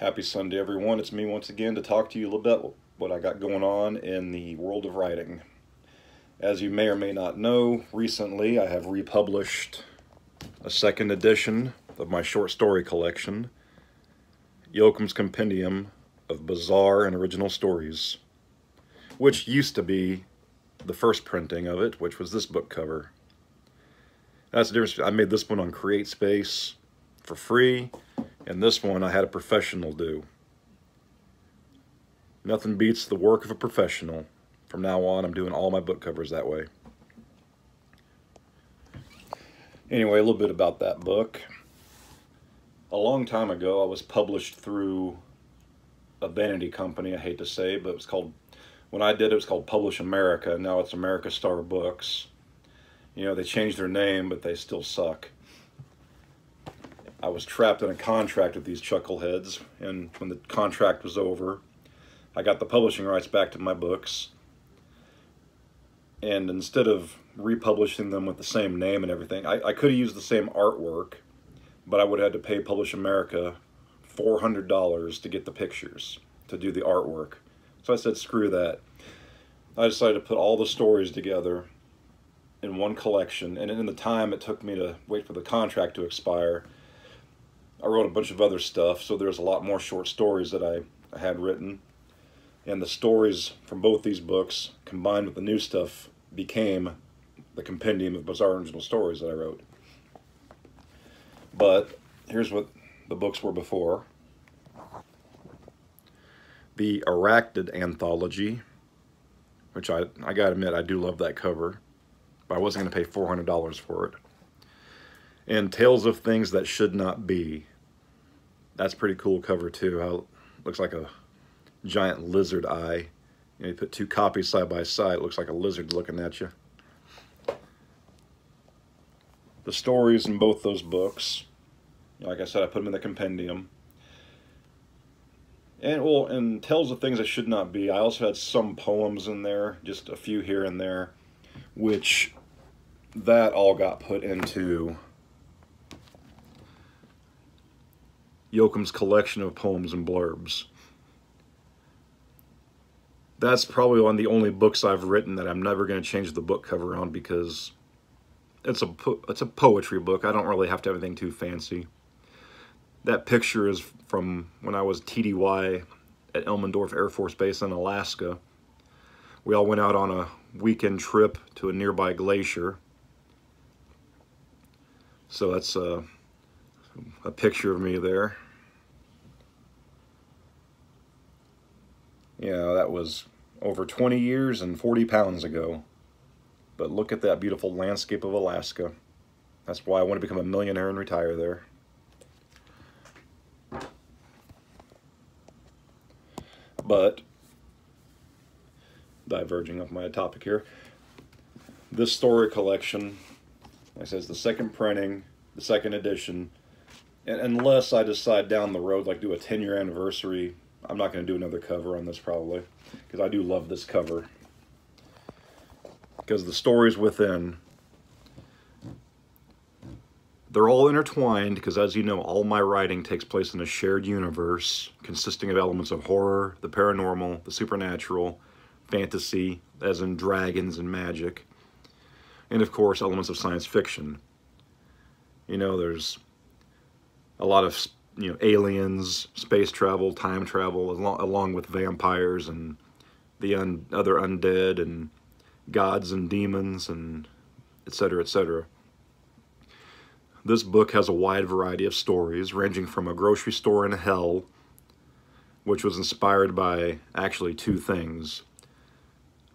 Happy Sunday, everyone. It's me once again to talk to you a little bit what I got going on in the world of writing. As you may or may not know, recently I have republished a second edition of my short story collection, Yoakum's Compendium of Bizarre and Original Stories, which used to be the first printing of it, which was this book cover. That's the difference. I made this one on CreateSpace for free, and this one I had a professional do. Nothing beats the work of a professional. From now on, I'm doing all my book covers that way. Anyway, a little bit about that book. A long time ago, I was published through a vanity company, I hate to say, but it was called, when I did it was called Publish America. Now it's America Star Books. You know, they changed their name, but they still suck. I was trapped in a contract with these chuckleheads, and when the contract was over, I got the publishing rights back to my books. And instead of republishing them with the same name and everything, I could have used the same artwork, but I would have had to pay Publish America $400 to get the pictures, to do the artwork. So I said, screw that. I decided to put all the stories together in one collection, and in the time it took me to wait for the contract to expire, I wrote a bunch of other stuff, so there's a lot more short stories that I had written. And the stories from both these books, combined with the new stuff, became the Compendium of Bizarre Original Stories that I wrote. But here's what the books were before. The Arachnid Anthology, which I gotta admit, I do love that cover, but I wasn't gonna pay $400 for it. And Tales of Things That Should Not Be. That's a pretty cool cover too. How looks like a giant lizard eye. You put two copies side by side, it looks like a lizard looking at you. The stories in both those books, like I said, I put them in the compendium. And well, in Tales of Things That Should Not Be, I also had some poems in there, just a few here and there, which that all got put into Yoakum's collection of poems and blurbs. That's probably one of the only books I've written that I'm never going to change the book cover on, because it's a poetry book. I don't really have to have anything too fancy. That picture is from when I was TDY at Elmendorf Air Force Base in Alaska. We all went out on a weekend trip to a nearby glacier. So that's a picture of me there. Yeah, that was over 20 years and 40 pounds ago. But look at that beautiful landscape of Alaska. That's why I want to become a millionaire and retire there. But, diverging off my topic here, this story collection, like I said, is the second printing, the second edition. And unless I decide down the road, like do a 10-year anniversary, I'm not going to do another cover on this probably, because I do love this cover. Because the stories within, they're all intertwined, because as you know, all my writing takes place in a shared universe consisting of elements of horror, the paranormal, the supernatural, fantasy, as in dragons and magic, and of course elements of science fiction. You know, there's a lot of, you know, aliens, space travel, time travel, along with vampires and the other undead and gods and demons and etc., etc. This book has a wide variety of stories, ranging from a grocery store in hell, which was inspired by actually two things.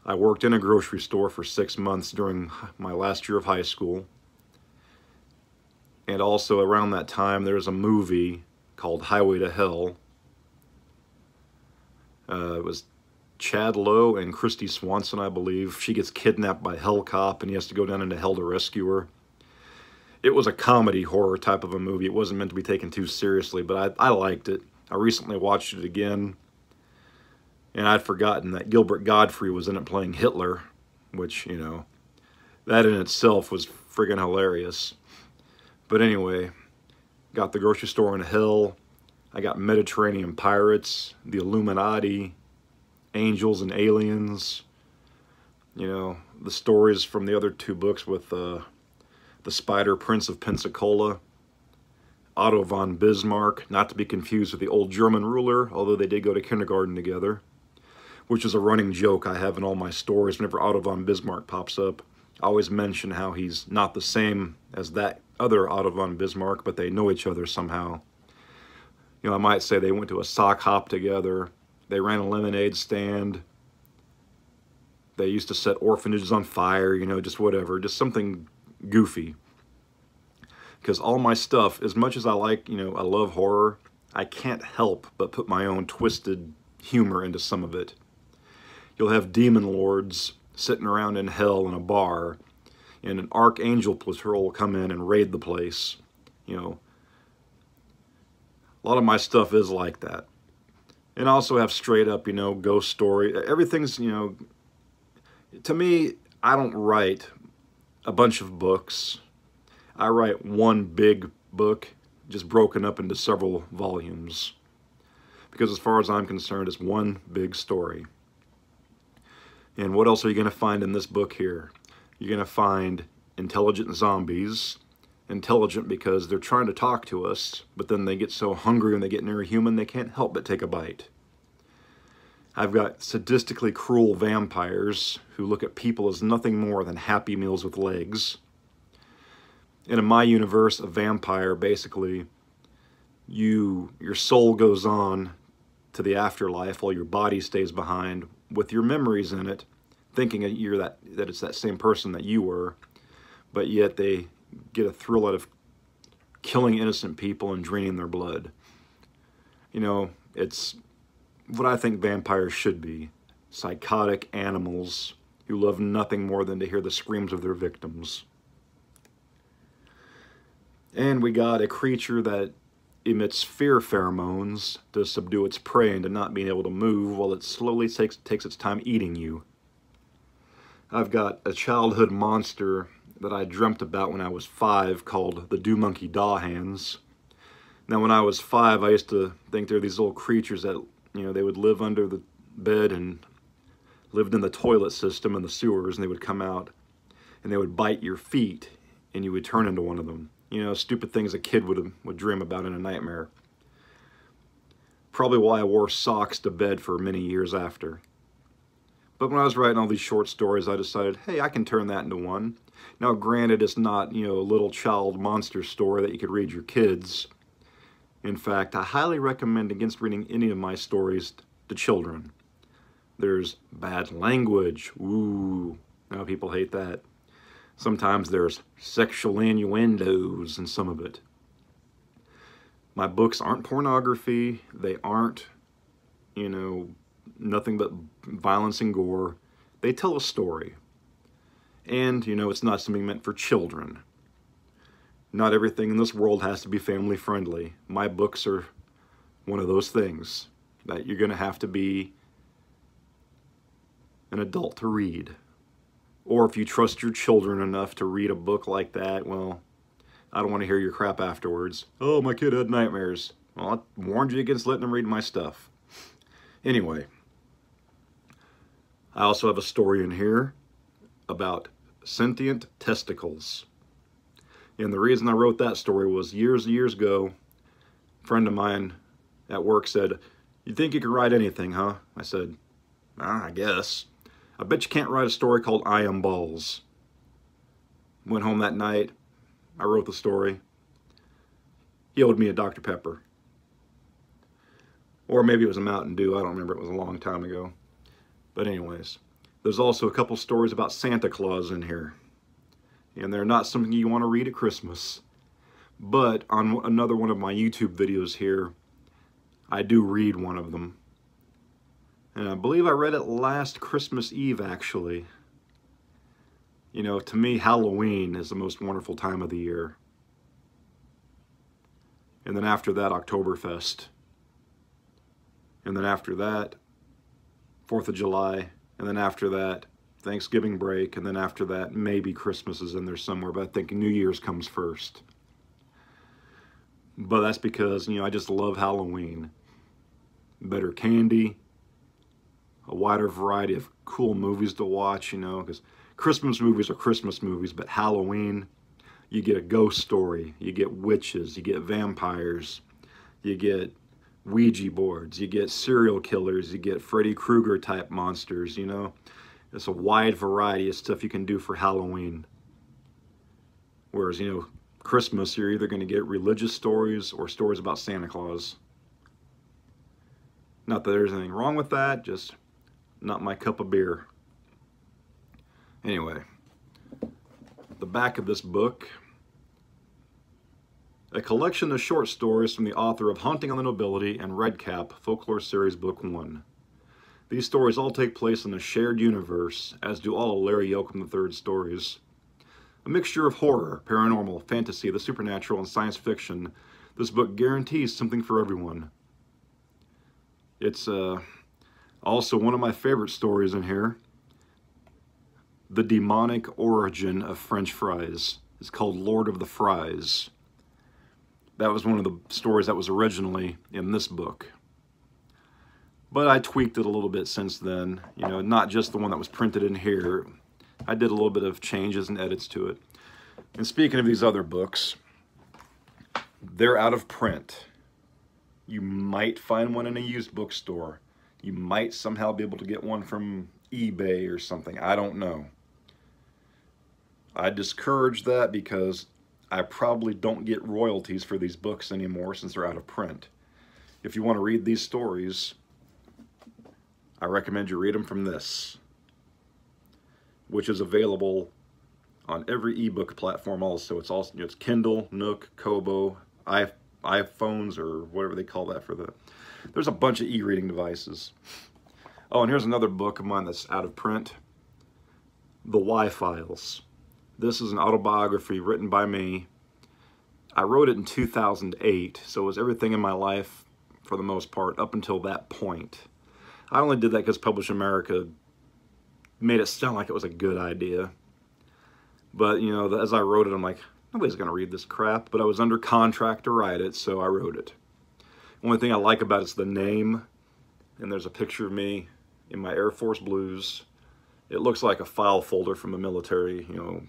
I worked in a grocery store for 6 months during my last year of high school. And also around that time, there was a movie called Highway to Hell. It was Chad Lowe and Christy Swanson, I believe. She gets kidnapped by Hell Cop, and he has to go down into hell to rescue her. It was a comedy horror type of a movie. It wasn't meant to be taken too seriously, but I liked it. I recently watched it again, and I'd forgotten that Gilbert Gottfried was in it playing Hitler, which, you know, that in itself was friggin' hilarious. But anyway, got the grocery store in hell. I got Mediterranean pirates, the Illuminati, angels and aliens. You know, the stories from the other two books with the Spider Prince of Pensacola, Otto von Bismarck, not to be confused with the old German ruler, although they did go to kindergarten together, which is a running joke I have in all my stories. Whenever Otto von Bismarck pops up, I always mention how he's not the same as that other Otto von Bismarck, but they know each other somehow. You know, I might say they went to a sock hop together, they ran a lemonade stand, they used to set orphanages on fire, you know, just whatever, just something goofy. Because all my stuff, as much as I like, you know, I love horror, I can't help but put my own twisted humor into some of it. You'll have demon lords sitting around in hell in a bar, and an archangel patrol will come in and raid the place. You know, a lot of my stuff is like that. And I also have straight up, you know, ghost story. Everything's, you know, to me, I don't write a bunch of books. I write one big book, just broken up into several volumes. Because as far as I'm concerned, it's one big story. And what else are you going to find in this book here? You're going to find intelligent zombies. Intelligent because they're trying to talk to us, but then they get so hungry when they get near a human, they can't help but take a bite. I've got sadistically cruel vampires who look at people as nothing more than Happy Meals with legs. And in my universe, a vampire, basically, your soul goes on to the afterlife while your body stays behind with your memories in it, thinking that it's that same person that you were, but yet they get a thrill out of killing innocent people and draining their blood. You know, it's what I think vampires should be. Psychotic animals who love nothing more than to hear the screams of their victims. And we got a creature that emits fear pheromones to subdue its prey into not being able to move while it slowly takes its time eating you. I've got a childhood monster that I dreamt about when I was 5 called the Dew Monkey Dawhands. Now when I was 5, I used to think there were these little creatures that, you know, they would live under the bed and lived in the toilet system and the sewers, and they would come out and they would bite your feet and you would turn into one of them. You know, stupid things a kid would dream about in a nightmare. Probably why I wore socks to bed for many years after. But when I was writing all these short stories, I decided, hey, I can turn that into one. Now, granted, it's not, you know, a little child monster story that you could read your kids. In fact, I highly recommend against reading any of my stories to children. There's bad language. Ooh, now people hate that. Sometimes there's sexual innuendos in some of it. My books aren't pornography. They aren't, you know, nothing but violence and gore. They tell a story. And, you know, it's not something meant for children. Not everything in this world has to be family friendly. My books are one of those things that you're going to have to be an adult to read. Or if you trust your children enough to read a book like that, well, I don't want to hear your crap afterwards. Oh, my kid had nightmares. Well, I warned you against letting them read my stuff. Anyway, I also have a story in here about sentient testicles. And the reason I wrote that story was years ago, a friend of mine at work said, "You think you can write anything, huh?" I said, I guess. I bet you can't write a story called I Am Balls. Went home that night, I wrote the story. He owed me a Dr. Pepper. Or maybe it was a Mountain Dew, I don't remember, it was a long time ago. But anyways, there's also a couple stories about Santa Claus in here. And they're not something you want to read at Christmas. But on another one of my YouTube videos here, I do read one of them. And I believe I read it last Christmas Eve, actually. You know, to me, Halloween is the most wonderful time of the year. And then after that, Oktoberfest. And then after that, 4th of July. And then after that, Thanksgiving break. And then after that, maybe Christmas is in there somewhere. But I think New Year's comes first. But that's because, you know, I just love Halloween. Better candy, a wider variety of cool movies to watch, you know, because Christmas movies are Christmas movies, but Halloween, you get a ghost story, you get witches, you get vampires, you get Ouija boards, you get serial killers, you get Freddy Krueger type monsters, you know. It's a wide variety of stuff you can do for Halloween. Whereas, you know, Christmas, you're either going to get religious stories or stories about Santa Claus. Not that there's anything wrong with that, just not my cup of beer. Anyway, the back of this book, a collection of short stories from the author of Hunting on the Nobility and Redcap Folklore Series Book 1. These stories all take place in a shared universe, as do all of Larry Yoakum III's stories. A mixture of horror, paranormal, fantasy, the supernatural, and science fiction, this book guarantees something for everyone. It's also one of my favorite stories in here, The Demonic Origin of French Fries. It's called Lord of the Fries. That was one of the stories that was originally in this book. But I tweaked it a little bit since then. You know, not just the one that was printed in here. I did a little bit of changes and edits to it. And speaking of these other books, they're out of print. You might find one in a used bookstore. You might somehow be able to get one from eBay or something. I don't know. I discourage that because I probably don't get royalties for these books anymore since they're out of print. If you want to read these stories, I recommend you read them from this, which is available on every ebook platform also. It's also, it's Kindle, Nook, Kobo, iPhones, or whatever they call that for the... There's a bunch of e-reading devices. Oh, and here's another book of mine that's out of print. The Y-Files. This is an autobiography written by me. I wrote it in 2008, so it was everything in my life, for the most part, up until that point. I only did that because Publish America made it sound like it was a good idea. But, you know, as I wrote it, I'm like, nobody's going to read this crap. But I was under contract to write it, so I wrote it. Only thing I like about it's the name, and there's a picture of me in my Air Force Blues. It looks like a file folder from a military, you know,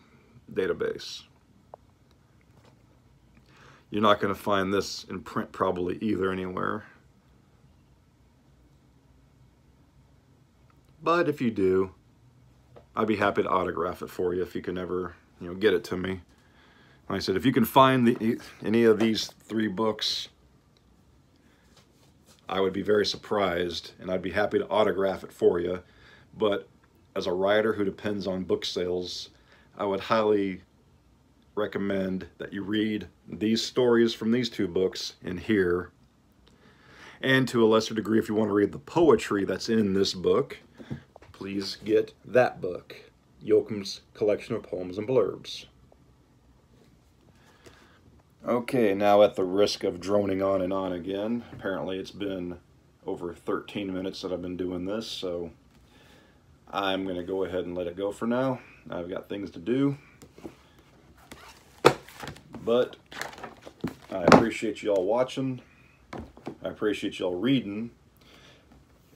database. You're not going to find this in print probably either anywhere. But if you do, I'd be happy to autograph it for you if you can ever, you know, get it to me. Like I said, if you can find any of these 3 books, I would be very surprised, and I'd be happy to autograph it for you. But as a writer who depends on book sales, I would highly recommend that you read these stories from these 2 books in here. And to a lesser degree, if you want to read the poetry that's in this book, please get that book, Yoakum's Collection of Poems and Blurbs. Okay, now at the risk of droning on and on again, apparently it's been over 13 minutes that I've been doing this, so I'm going to go ahead and let it go for now. I've got things to do. But I appreciate you all watching. I appreciate you all reading.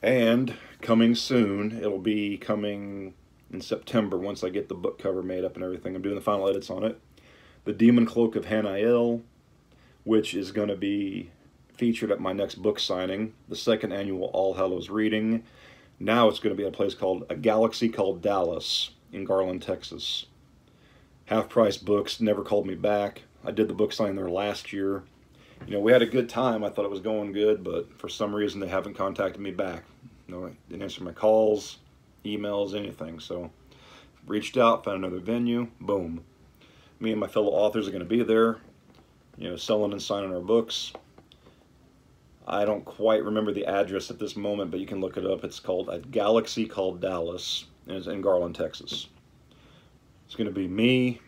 And coming soon, it'll be coming in September once I get the book cover made up and everything. I'm doing the final edits on it. The Demon Cloak of Hanael, which is going to be featured at my next book signing, the 2nd annual All Hallows reading. Now it's going to be at a place called A Galaxy Called Dallas in Garland, Texas. Half-price books never called me back. I did the book signing there last year. You know, we had a good time. I thought it was going good, but for some reason they haven't contacted me back. You know, they didn't answer my calls, emails, anything. So, reached out, found another venue, boom. Me and my fellow authors are going to be there, you know, selling and signing our books. I don't quite remember the address at this moment, but you can look it up. It's called A Galaxy Called Dallas, and it's in Garland, Texas. It's going to be me,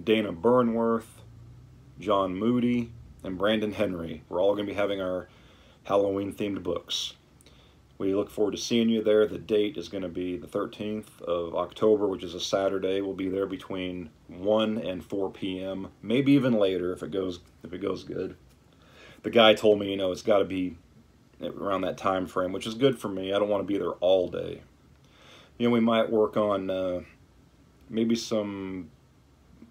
Dana Burnworth, John Moody, and Brandon Henry. We're all going to be having our Halloween-themed books. We look forward to seeing you there. The date is going to be the 13th of October, which is a Saturday. We'll be there between 1 and 4 p.m., maybe even later if it goes good. the guy told me, you know, it's got to be around that time frame, which is good for me. I don't want to be there all day. You know, we might work on maybe some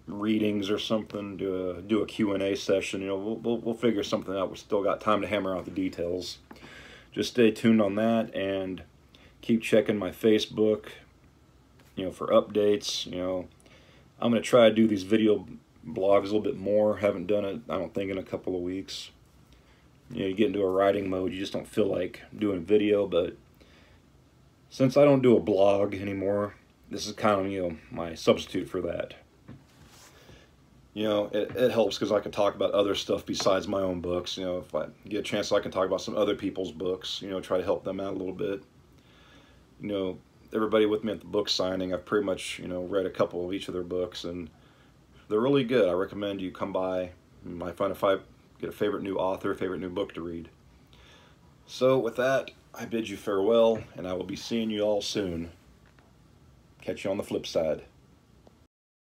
readings or something, do a Q&A session. You know, we'll figure something out. We've still got time to hammer out the details. Just stay tuned on that and keep checking my Facebook, you know, for updates. You know, I'm going to try to do these video blogs a little bit more. Haven't done it, I don't think, in a couple of weeks. You know, you get into a writing mode, you just don't feel like doing video, but since I don't do a blog anymore, this is kind of, you know, my substitute for that. You know, it helps because I can talk about other stuff besides my own books. You know, if I get a chance, I can talk about some other people's books, you know, try to help them out a little bit. You know, everybody with me at the book signing, I've pretty much, you know, read a couple of each of their books, and they're really good. I recommend you come by. You might find if I get a favorite new author, favorite new book to read. So with that, I bid you farewell, and I will be seeing you all soon. Catch you on the flip side.